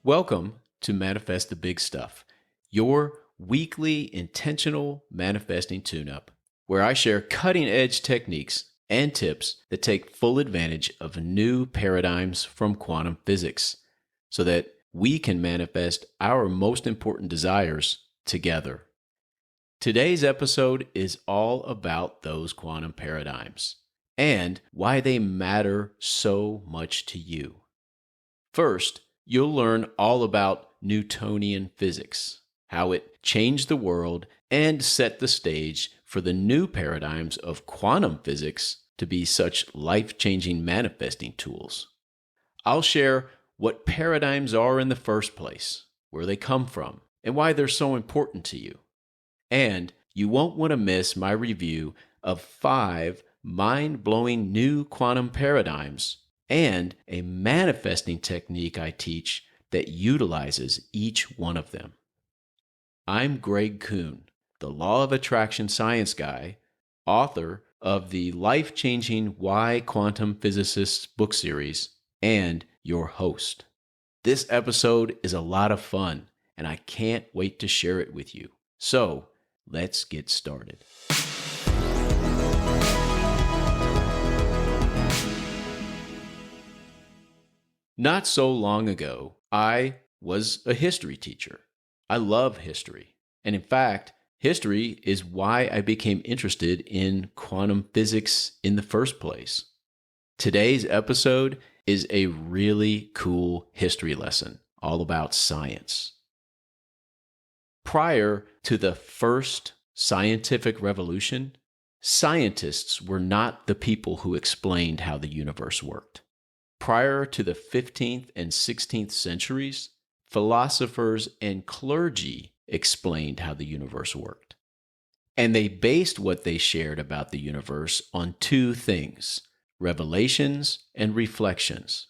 Welcome to Manifest the Big Stuff, your weekly intentional manifesting tune-up, where I share cutting-edge techniques and tips that take full advantage of new paradigms from quantum physics so that we can manifest our most important desires together. Today's episode is all about those quantum paradigms and why they matter so much to you. First, you'll learn all about Newtonian physics, how it changed the world and set the stage for the new paradigms of quantum physics to be such life-changing manifesting tools. I'll share what paradigms are in the first place, where they come from, and why they're so important to you. And you won't want to miss my review of 5 mind-blowing new quantum paradigms and a manifesting technique I teach that utilizes each one of them. I'm Greg Kuhn, the Law of Attraction science guy, author of the life-changing Why Quantum Physicists book series, and your host. This episode is a lot of fun, and I can't wait to share it with you. So, let's get started. Not so long ago, I was a history teacher. I love history. And in fact, history is why I became interested in quantum physics in the first place. Today's episode is a really cool history lesson all about science. Prior to the first scientific revolution, scientists were not the people who explained how the universe worked. Prior to the 15th and 16th centuries, philosophers and clergy explained how the universe worked. And they based what they shared about the universe on 2 things: revelations and reflections.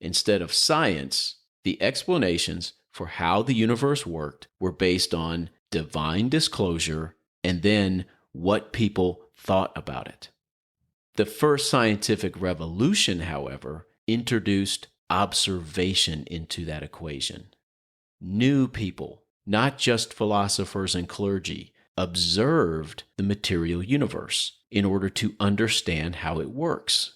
Instead of science, the explanations for how the universe worked were based on divine disclosure and then what people thought about it. The first scientific revolution, however, introduced observation into that equation. New people, not just philosophers and clergy, observed the material universe in order to understand how it works.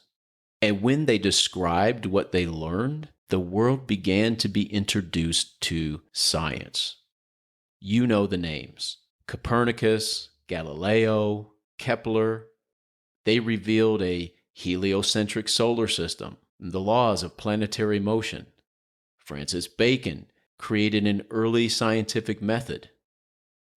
And when they described what they learned, the world began to be introduced to science. You know the names: Copernicus, Galileo, Kepler. They revealed a heliocentric solar system and the laws of planetary motion. Francis Bacon created an early scientific method.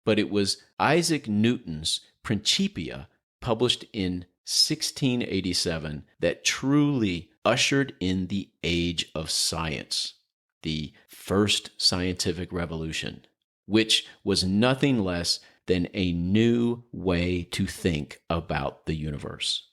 But it was Isaac Newton's Principia, published in 1687, that truly ushered in the age of science, the first scientific revolution, which was nothing less than a new way to think about the universe.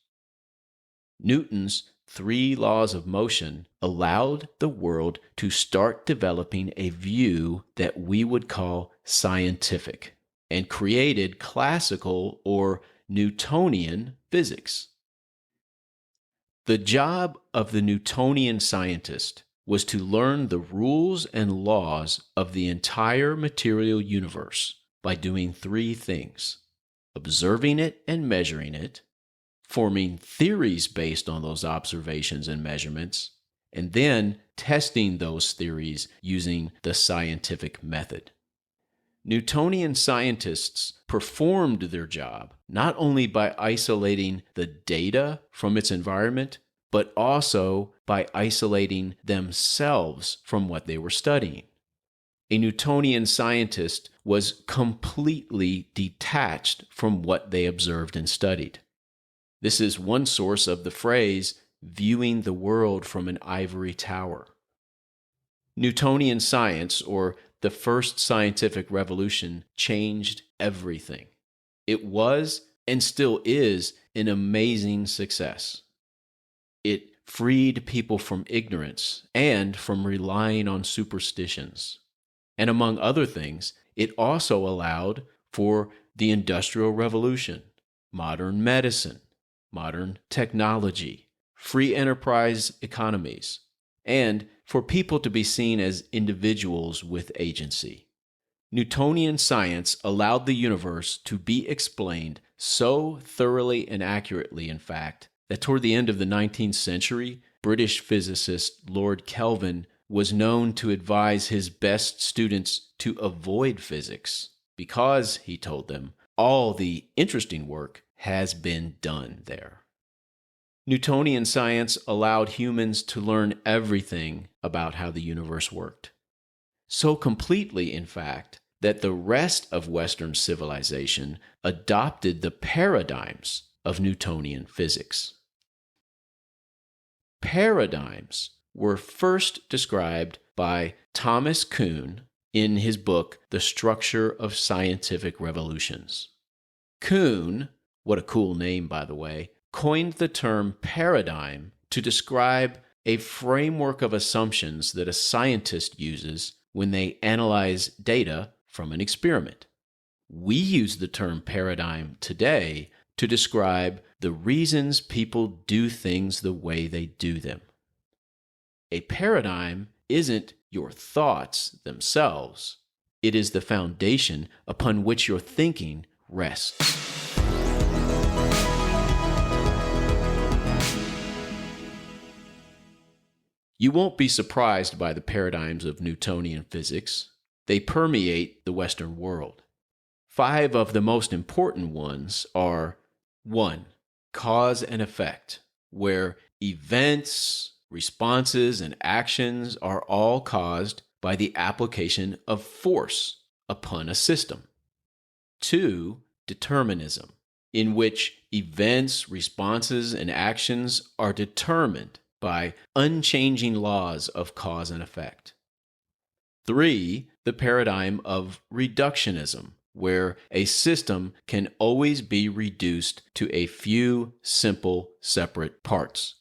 Newton's 3 laws of motion allowed the world to start developing a view that we would call scientific, and created classical or Newtonian physics. The job of the Newtonian scientist was to learn the rules and laws of the entire material universe by doing 3 things: observing it and measuring it, forming theories based on those observations and measurements, and then testing those theories using the scientific method. Newtonian scientists performed their job not only by isolating the data from its environment, but also by isolating themselves from what they were studying. A Newtonian scientist was completely detached from what they observed and studied. This is one source of the phrase, viewing the world from an ivory tower. Newtonian science, or the first scientific revolution, changed everything. It was, and still is, an amazing success. It freed people from ignorance and from relying on superstitions. And among other things, it also allowed for the Industrial Revolution, modern medicine, modern technology, free enterprise economies, and for people to be seen as individuals with agency. Newtonian science allowed the universe to be explained so thoroughly and accurately, in fact, that toward the end of the 19th century, British physicist Lord Kelvin was known to advise his best students to avoid physics because, he told them, all the interesting work has been done there. Newtonian science allowed humans to learn everything about how the universe worked. So completely, in fact, that the rest of Western civilization adopted the paradigms of Newtonian physics. Paradigms were first described by Thomas Kuhn in his book, The Structure of Scientific Revolutions. Kuhn, what a cool name, by the way, coined the term paradigm to describe a framework of assumptions that a scientist uses when they analyze data from an experiment. We use the term paradigm today to describe the reasons people do things the way they do them. A paradigm isn't your thoughts themselves. It is the foundation upon which your thinking rests. You won't be surprised by the paradigms of Newtonian physics. They permeate the Western world. 5 of the most important ones are: 1. Cause and effect, where events, responses, and actions are all caused by the application of force upon a system. 2. Determinism, in which events, responses, and actions are determined by unchanging laws of cause and effect. 3. The paradigm of reductionism, where a system can always be reduced to a few simple separate parts.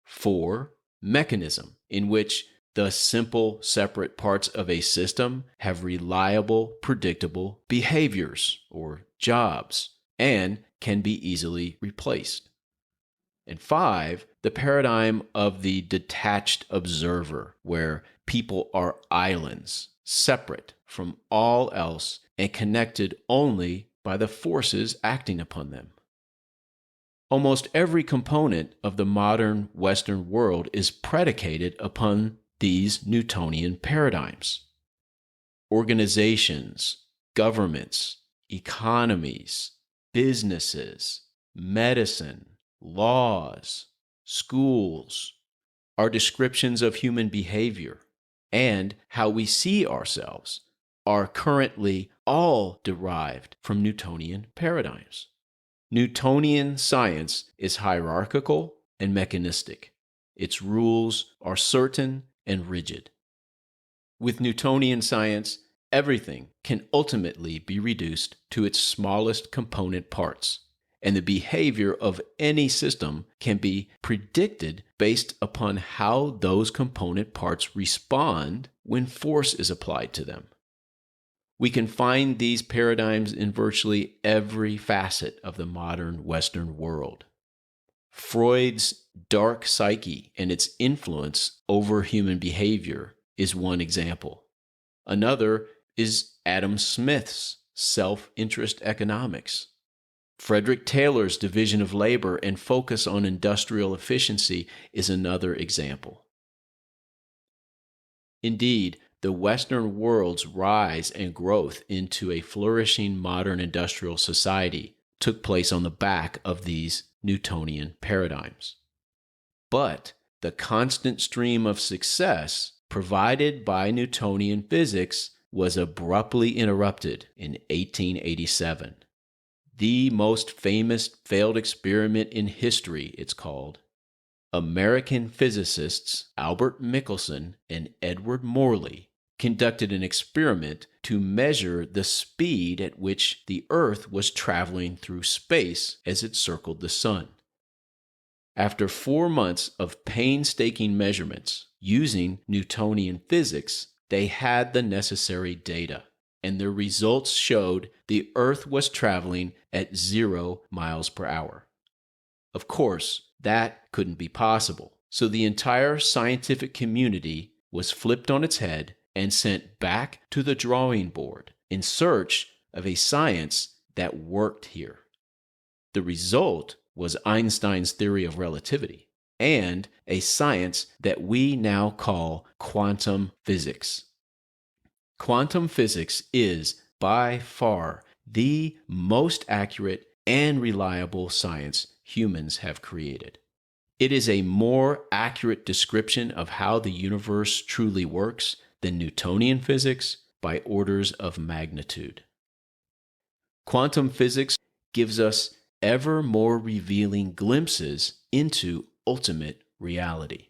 4. Mechanism, in which the simple separate parts of a system have reliable, predictable behaviors or jobs and can be easily replaced. And 5, the paradigm of the detached observer, where people are islands, separate from all else and connected only by the forces acting upon them. Almost every component of the modern Western world is predicated upon these Newtonian paradigms. Organizations, governments, economies, businesses, medicine, laws, schools are descriptions of human behavior, and how we see ourselves are currently all derived from Newtonian paradigms. Newtonian science is hierarchical and mechanistic. Its rules are certain and rigid. With Newtonian science, everything can ultimately be reduced to its smallest component parts, and the behavior of any system can be predicted based upon how those component parts respond when force is applied to them. We can find these paradigms in virtually every facet of the modern Western world. Freud's dark psyche and its influence over human behavior is one example. Another is Adam Smith's self-interest economics. Frederick Taylor's division of labor and focus on industrial efficiency is another example. Indeed, the Western world's rise and growth into a flourishing modern industrial society took place on the back of these Newtonian paradigms. But the constant stream of success provided by Newtonian physics was abruptly interrupted in 1887. The most famous failed experiment in history, it's called. American physicists Albert Michelson and Edward Morley conducted an experiment to measure the speed at which the Earth was traveling through space as it circled the Sun. After 4 months of painstaking measurements using Newtonian physics, they had the necessary data, and their results showed the Earth was traveling at 0 miles per hour. Of course, that couldn't be possible, So the entire scientific community was flipped on its head and sent back to the drawing board in search of a science that worked here. The result was Einstein's theory of relativity and a science that we now call quantum physics. Quantum physics is by far the most accurate and reliable science humans have created. It is a more accurate description of how the universe truly works than Newtonian physics by orders of magnitude. Quantum physics gives us ever more revealing glimpses into ultimate reality.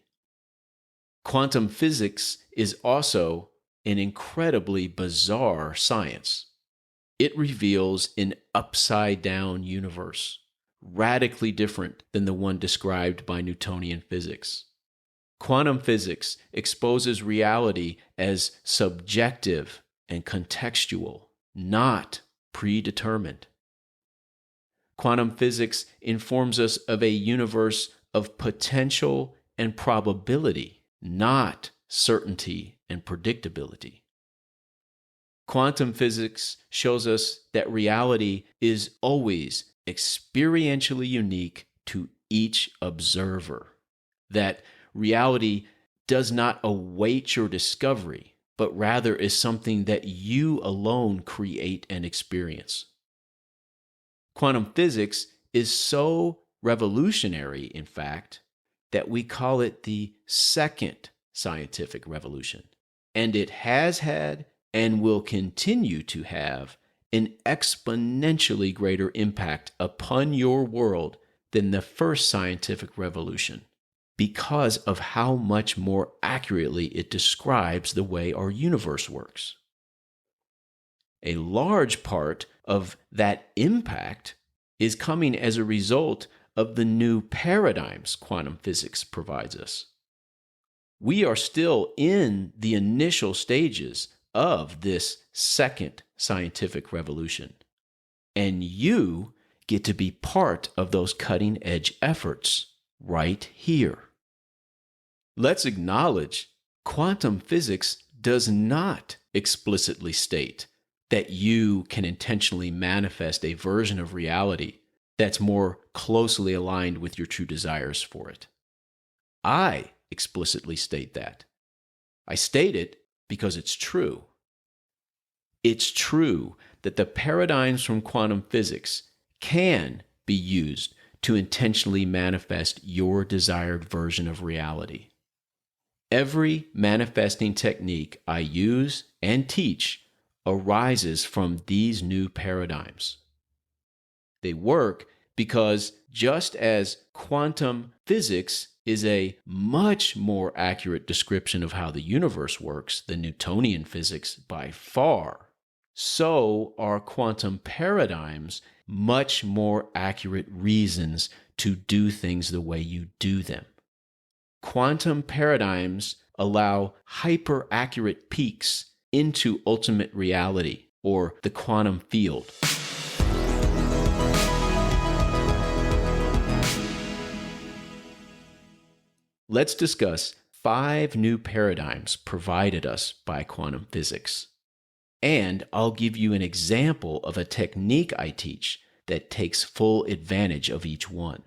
Quantum physics is also an incredibly bizarre science. It reveals an upside-down universe, radically different than the one described by Newtonian physics. Quantum physics exposes reality as subjective and contextual, not predetermined. Quantum physics informs us of a universe of potential and probability, not certainty and predictability. Quantum physics shows us that reality is always experientially unique to each observer, that reality does not await your discovery, but rather is something that you alone create and experience. Quantum physics is so revolutionary, in fact, that we call it the second scientific revolution. And it has had and will continue to have an exponentially greater impact upon your world than the first scientific revolution because of how much more accurately it describes the way our universe works. A large part of that impact is coming as a result of the new paradigms quantum physics provides us. We are still in the initial stages of this second scientific revolution, and you get to be part of those cutting-edge efforts right here. Let's acknowledge quantum physics does not explicitly state that you can intentionally manifest a version of reality that's more closely aligned with your true desires for it. I explicitly state that. I state it because it's true. It's true that the paradigms from quantum physics can be used to intentionally manifest your desired version of reality. Every manifesting technique I use and teach arises from these new paradigms. They work because just as quantum physics is a much more accurate description of how the universe works than Newtonian physics by far, so are quantum paradigms much more accurate reasons to do things the way you do them. Quantum paradigms allow hyper-accurate peeks into ultimate reality, or the quantum field. Let's discuss 5 new paradigms provided us by quantum physics. And I'll give you an example of a technique I teach that takes full advantage of each one.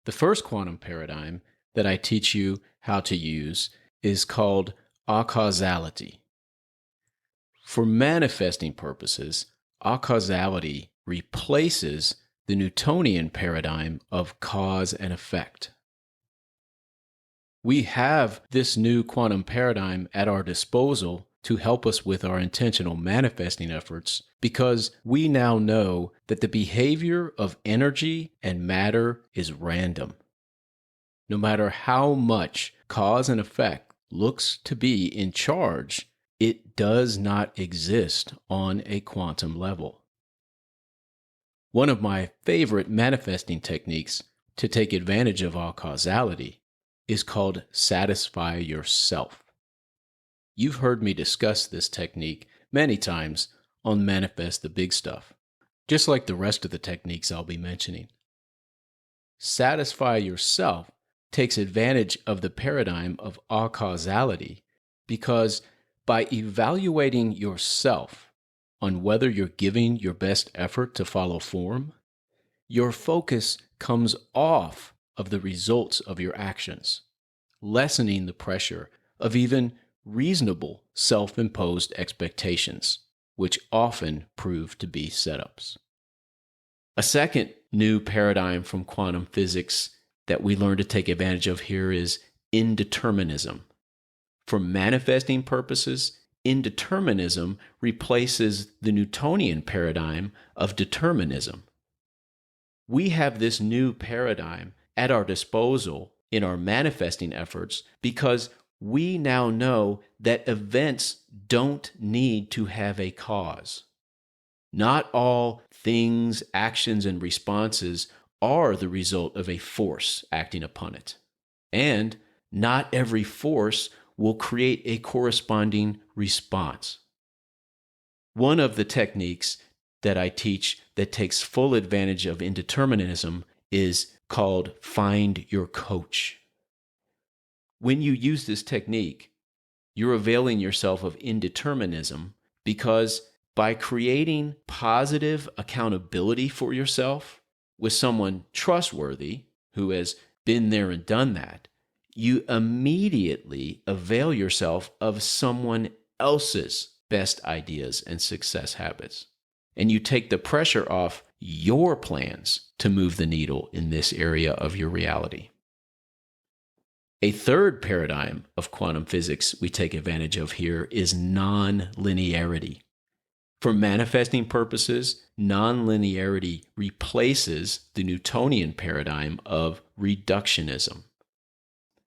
The first quantum paradigm that I teach you how to use is called acausality. For manifesting purposes, acausality replaces the Newtonian paradigm of cause and effect. We have this new quantum paradigm at our disposal to help us with our intentional manifesting efforts because we now know that the behavior of energy and matter is random. No matter how much cause and effect looks to be in charge, it does not exist on a quantum level. One of my favorite manifesting techniques to take advantage of acausality is called satisfy yourself. You've heard me discuss this technique many times on Manifest the Big Stuff, just like the rest of the techniques I'll be mentioning. Satisfy yourself takes advantage of the paradigm of acausality because by evaluating yourself on whether you're giving your best effort to follow form, your focus comes off of the results of your actions, lessening the pressure of even reasonable self-imposed expectations, which often prove to be setups. A second new paradigm from quantum physics that we learn to take advantage of here is indeterminism. For manifesting purposes, indeterminism replaces the Newtonian paradigm of determinism. We have this new paradigm at our disposal in our manifesting efforts because we now know that events don't need to have a cause. Not all things, actions, and responses are the result of a force acting upon it. And not every force will create a corresponding response. One of the techniques that I teach that takes full advantage of indeterminism is called find your coach. When you use this technique, you're availing yourself of indeterminism because by creating positive accountability for yourself with someone trustworthy who has been there and done that, you immediately avail yourself of someone else's best ideas and success habits. And you take the pressure off your plans to move the needle in this area of your reality. A third paradigm of quantum physics we take advantage of here is non-linearity. For manifesting purposes, non-linearity replaces the Newtonian paradigm of reductionism.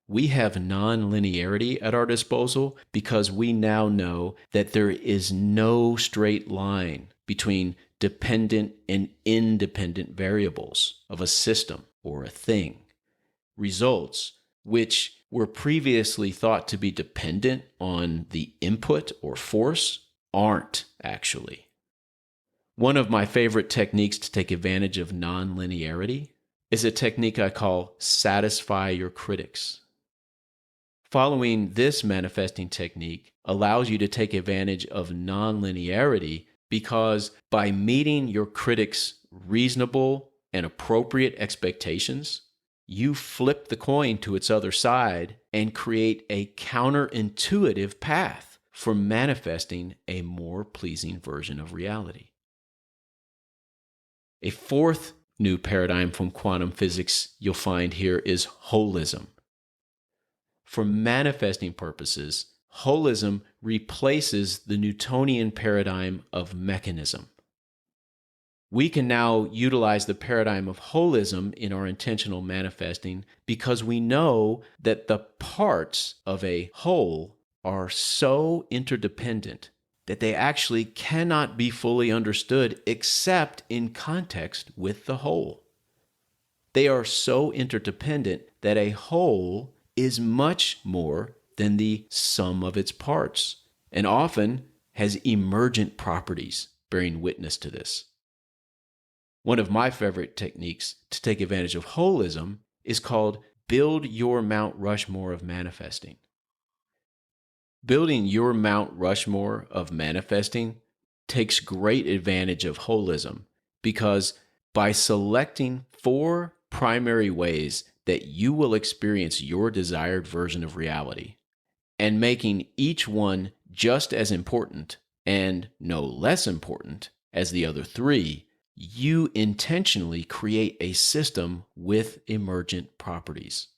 We have non-linearity at our disposal because we now know that there is no straight line between dependent and independent variables of a system or a thing. Results which were previously thought to be dependent on the input or force aren't actually. One of my favorite techniques to take advantage of non-linearity is a technique I call satisfy your critics. Following this manifesting technique allows you to take advantage of non-linearity because by meeting your critics' reasonable and appropriate expectations, you flip the coin to its other side and create a counterintuitive path for manifesting a more pleasing version of reality. A fourth new paradigm from quantum physics you'll find here is holism. For manifesting purposes, holism replaces the Newtonian paradigm of mechanism. We can now utilize the paradigm of holism in our intentional manifesting because we know that the parts of a whole are so interdependent that they actually cannot be fully understood except in context with the whole. They are so interdependent that a whole is much more than the sum of its parts, and often has emergent properties bearing witness to this. One of my favorite techniques to take advantage of holism is called build your Mount Rushmore of manifesting. Building your Mount Rushmore of manifesting takes great advantage of holism because by selecting 4 primary ways that you will experience your desired version of reality and making each one just as important and no less important as the other 3, you intentionally create a system with emergent properties.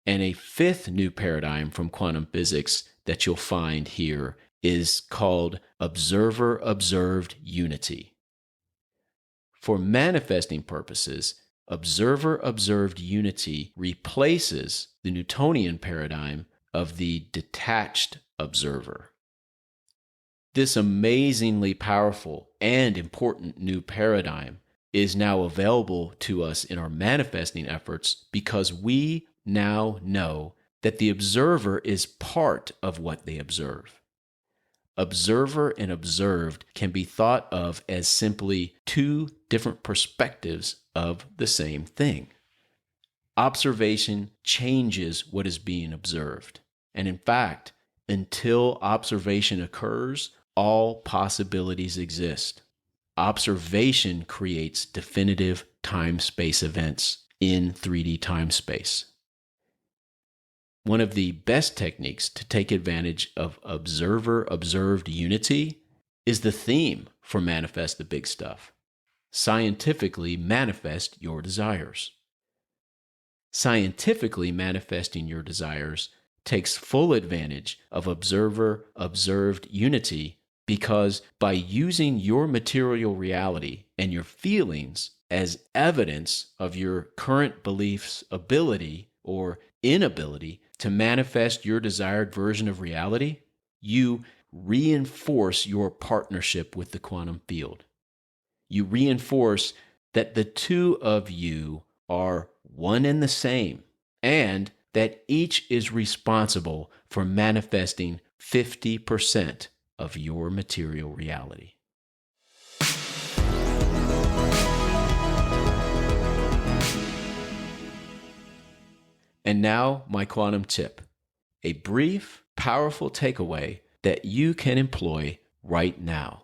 And a fifth new paradigm from quantum physics that you'll find here is called observer-observed unity. For manifesting purposes, observer-observed unity replaces the Newtonian paradigm of the detached observer. This amazingly powerful and important new paradigm is now available to us in our manifesting efforts because we now know that the observer is part of what they observe. Observer and observed can be thought of as simply two different perspectives of the same thing. Observation changes what is being observed. And in fact, until observation occurs, all possibilities exist. Observation creates definitive time-space events in 3D time-space. One of the best techniques to take advantage of observer-observed unity is the theme for Manifest the Big Stuff. Scientifically manifest your desires. Scientifically manifesting your desires takes full advantage of observer-observed unity because by using your material reality and your feelings as evidence of your current belief's ability or inability to manifest your desired version of reality, you reinforce your partnership with the quantum field. You reinforce that the two of you are one and the same, and that each is responsible for manifesting 50% of your material reality. And now, my quantum tip, a brief, powerful takeaway that you can employ right now.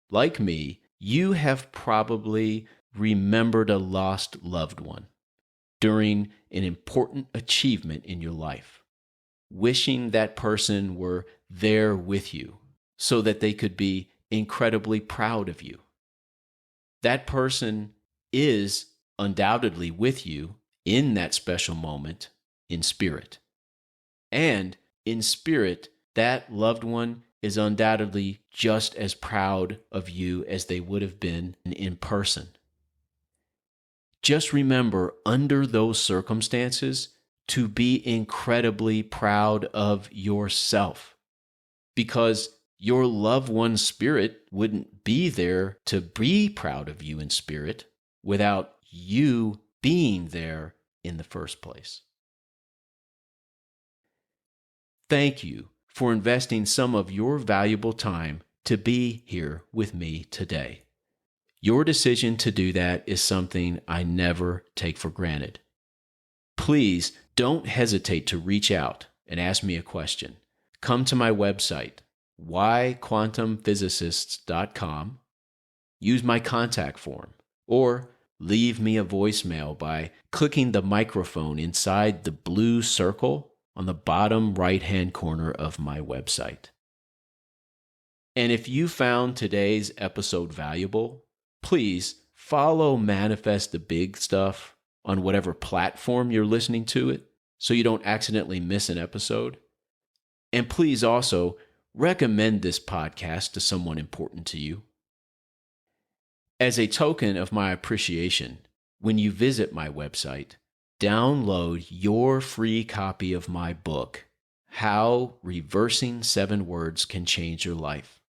Like me, you have probably remembered a lost loved one during an important achievement in your life, wishing that person were there with you so that they could be incredibly proud of you. That person is undoubtedly with you in that special moment in spirit. And in spirit, that loved one is undoubtedly just as proud of you as they would have been in person. Just remember, under those circumstances, to be incredibly proud of yourself, because your loved one's spirit wouldn't be there to be proud of you in spirit without you being there in the first place. Thank you for investing some of your valuable time to be here with me today. Your decision to do that is something I never take for granted. Please don't hesitate to reach out and ask me a question. Come to my website, whyquantumphysicists.com, use my contact form, or leave me a voicemail by clicking the microphone inside the blue circle on the bottom right-hand corner of my website. And if you found today's episode valuable, please follow Manifest the Big Stuff on whatever platform you're listening to it so you don't accidentally miss an episode. And please also recommend this podcast to someone important to you. As a token of my appreciation, when you visit my website, download your free copy of my book, How Reversing 7 Words Can Change Your Life.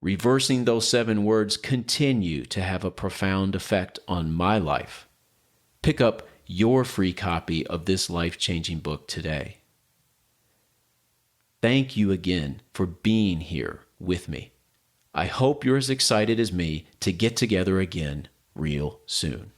Reversing those 7 words continue to have a profound effect on my life. Pick up your free copy of this life-changing book today. Thank you again for being here with me. I hope you're as excited as me to get together again real soon.